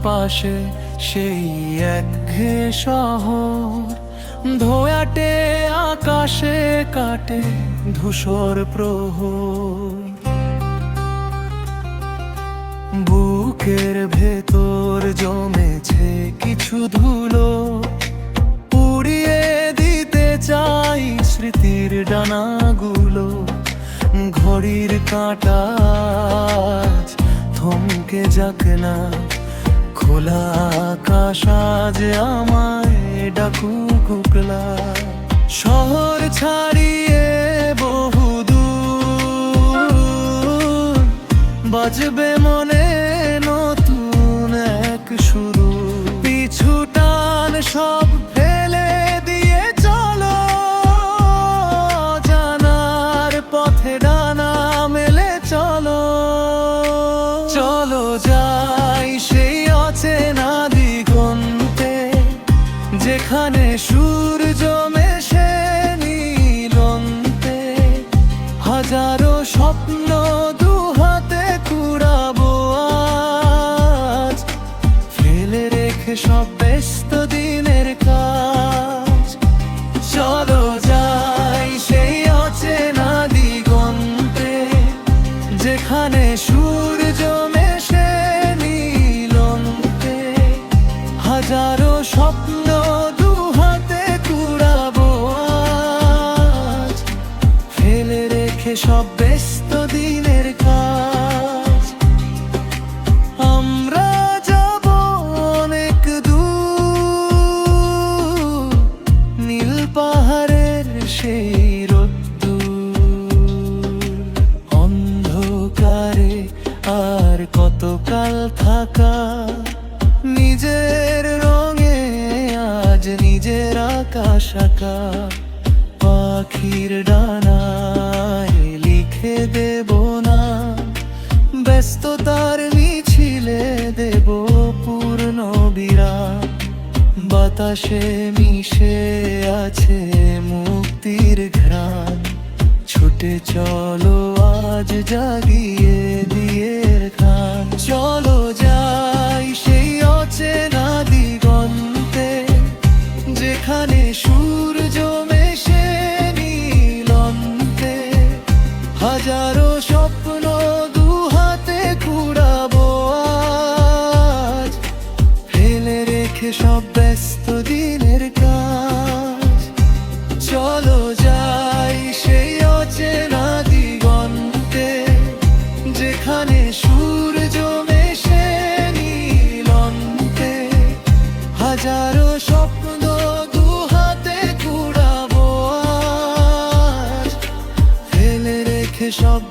পাশে সেই একঘেয়ে শহর, ধোয়াটে আকাশে কাটে ধূসর প্রহর। বুকের ভেতর জমেছে কিছু ধুলো, উড়িয়ে দিতে চাই স্মৃতির ডানাগুলো। ঘড়ির কাঁটা আজ থমকে যাক না, খোলা আকাশ আজ আমায় ডাকুক একলা। শহর ছাড়িয়ে বহুদূর বাজবে মনে নতুন এক শুরু। পিছু টান সব ফেলে দিয়ে চলো, জানার পথে ডানা মেলে চলো। চলো যাই সেই অচেনা দিগন্তে, যেখানে সূর্য মেশে নীলন্তে। হাজারো স্বপ্ন দুহাতে কুড়াবো আজ, ফেলে রেখে সব ব্যস্ত দিনের কাজ। চলো যাই সেই অচেনা দিগন্তে, যেখানে সূর্য মেশে নীলন্তে। হাজারো স্বপ্ন দুহাতে কুড়াবো আজ, ফেলে রেখে সব ব্যস্ত দিনের কাজ। আমরা যাব অনেক দূর, নীল পাহাড়ের সেই রোদ্দুর। অন্ধকারে আর কতকাল থাকা, নিজের রঙে আজ নিজের আকাশ আঁকা। পাখির ডানায় লিখে দেব না, ব্যস্ততার মিছিলে দেব পূর্ণ বিরাম। বাতাসে মিশে আছে মুক্তির ঘ্রাণ, ছুটে চলো আজ জাগিয়ে দিয়ে খান। চলো যাই সেই অচেনা দিগন্তে, যেখানে সূর্য মেশে নীলন্তে। হাজারো স্বপ্ন দুহাতে কুড়াবো আজ, ফেলে রেখে সব ব্যস্ত দিনের কাজ। চলো যাই সেই অচেনা দিগন্তে, যেখানে সূর্য মেশে নীলন্তে। হাজারো স্বপ্ন দুহাতে কুড়াবো আজ, ফেলে রেখে সব